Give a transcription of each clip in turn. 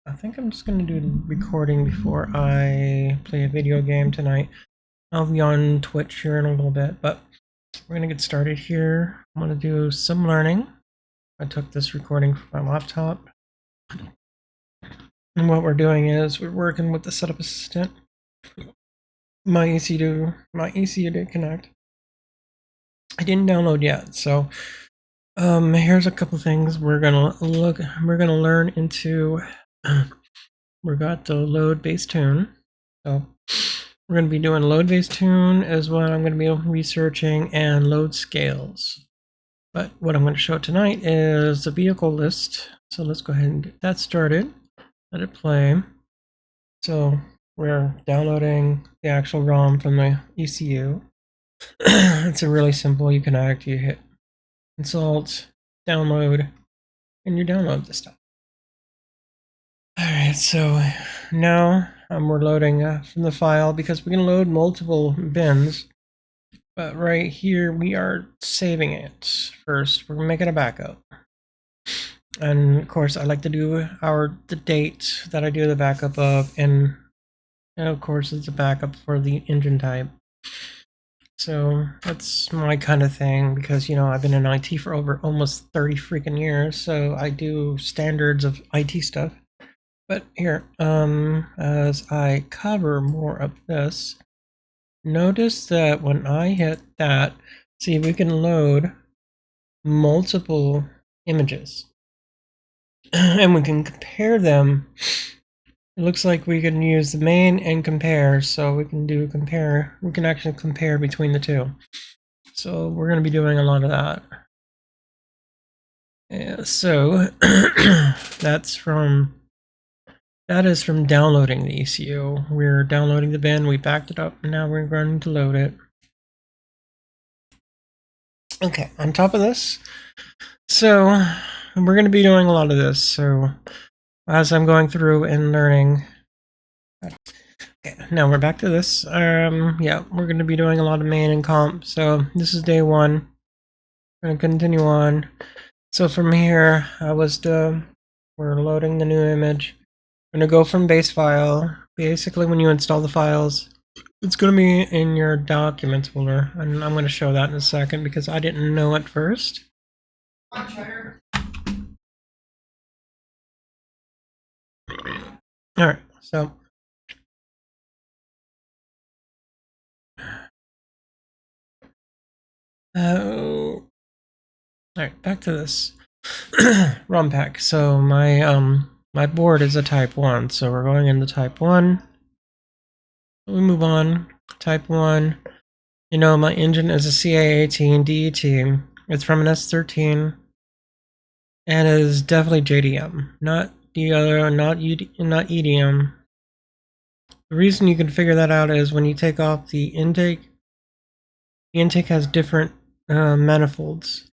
I think I'm just gonna do the recording before I play a video game tonight. I'll be on Twitch here in a little bit, but we're gonna get started here. I'm gonna do some learning. I took this recording from my laptop. And what we're doing is we're working with the setup assistant. My ECU didn't connect. I didn't download yet, so here's a couple things we're gonna learn into. We got the load base tune. So we're going to be doing load base tune as well. I'm going to be researching and load scales. But what I'm going to show tonight is the vehicle list. So let's go ahead and get that started. Let it play. So we're downloading the actual ROM from the ECU. It's a really simple. You connect, you hit insult, download, and you download the stuff. Alright, so now we're loading from the file because we can load multiple bins. But right here we are saving it first. We're making a backup. And of course I like to do the date that I do the backup of, and of course it's a backup for the engine type. So that's my kind of thing because, you know, I've been in IT for over almost 30 freaking years, so I do standards of IT stuff. But here, as I cover more of this, notice that when I hit that, see, we can load multiple images. And we can compare them. It looks like we can use the main and compare, so we can do compare. We can actually compare between the two. So we're going to be doing a lot of that. Yeah, so that is from downloading the ECU. We're downloading the bin, we backed it up, and now we're going to load it. Okay, on top of this, so we're going to be doing a lot of this. So as I'm going through and learning, okay, now we're back to this. Yeah, we're going to be doing a lot of main and comp. So this is day one. We're going to continue on. So from here, we're loading the new image. I'm going to go from base file. Basically, when you install the files, it's going to be in your documents folder, and I'm going to show that in a second because I didn't know at first. Alright, so alright, back to this ROM pack. So my board is a type 1, so we're going into type 1. We move on. Type 1. You know, my engine is a CA18 DET. It's from an S13. And it is definitely JDM, not the other, not EDM. The reason you can figure that out is when you take off the intake has different manifolds.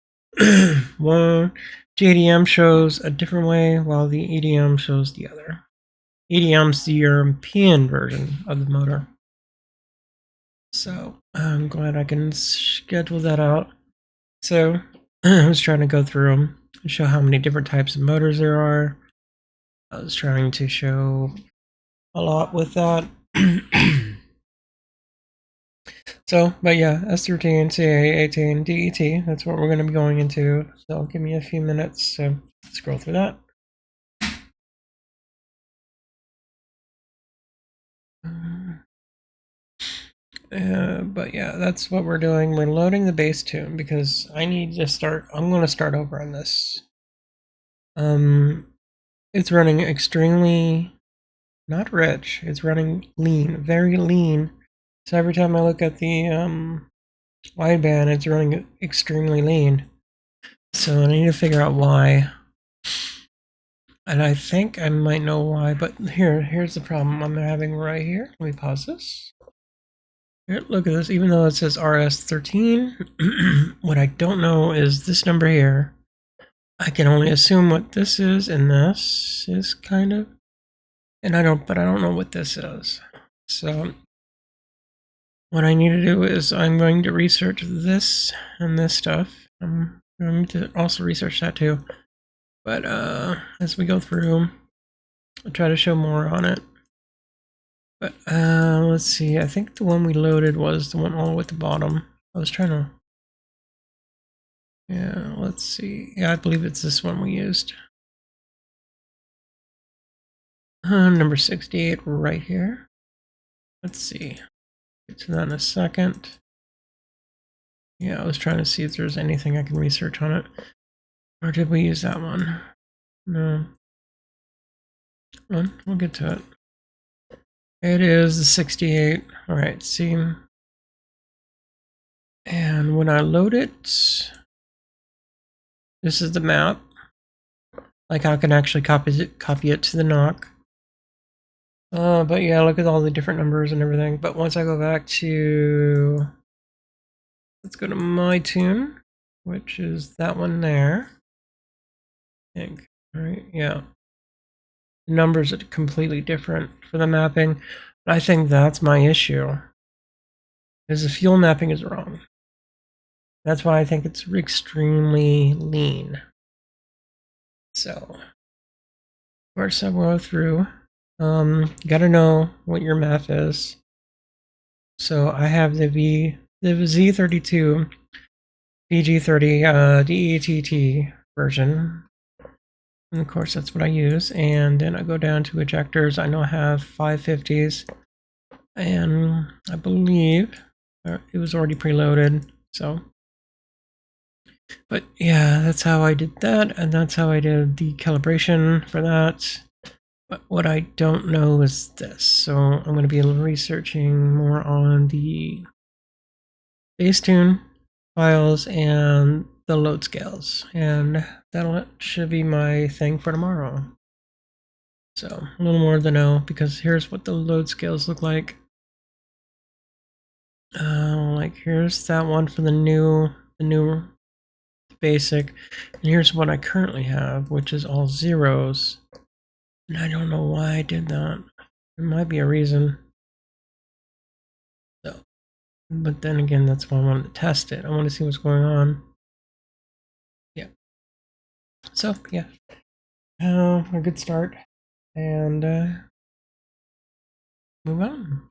One JDM shows a different way, while the EDM shows the other. EDM's the European version of the motor. So I'm glad I can schedule that out. So I was trying to go through them and show how many different types of motors there are. I was trying to show a lot with that. So, but yeah, S13, CA18, DET, that's what we're going to be going into. So give me a few minutes to scroll through that. But yeah, that's what we're doing. We're loading the base tune because I need to start. I'm going to start over on this. It's running extremely not rich. It's running lean, very lean. So every time I look at the wideband, it's running extremely lean. So I need to figure out why. And I think I might know why, but here's the problem I'm having right here. Let me pause this. Here, look at this. Even though it says RS13, what I don't know is this number here. I can only assume what this is, and this is kind of, and I don't know what this is. So what I need to do is I'm going to research this and this stuff. I'm going to also research that too. But as we go through, I'll try to show more on it. But let's see. I think the one we loaded was the one all the way at the bottom. I was trying to. Yeah, let's see. Yeah, I believe it's this one we used. Number 68 right here. Let's see. Get to that in a second. Yeah, I was trying to see if there's anything I can research on it. Or did we use that one? No. We'll get to it. It is the 68. All right, see. And when I load it, this is the map. Like I can actually copy it to the knock. But yeah, look at all the different numbers and everything. But once I go back to, let's go to my tune, which is that one there. I think, right? Yeah. The numbers are completely different for the mapping. I think that's my issue, is the fuel mapping is wrong. That's why I think it's extremely lean. So, of course, I will go through. You gotta know what your map is. So I have the Z32 VG30 DETT version. And of course, that's what I use. And then I go down to ejectors. I know I have 550s. And I believe it was already preloaded. So, but yeah, that's how I did that. And that's how I did the calibration for that. But what I don't know is this. So I'm going to be researching more on the base tune files and the load scales, and that should be my thing for tomorrow. So a little more to know, because here's what the load scales look like. Like here's that one for the new basic, and here's what I currently have, which is all zeros. And I don't know why I did that. There might be a reason. So, but then again, that's why I wanted to test it. I want to see what's going on. Yeah. So yeah, a good start, and move on.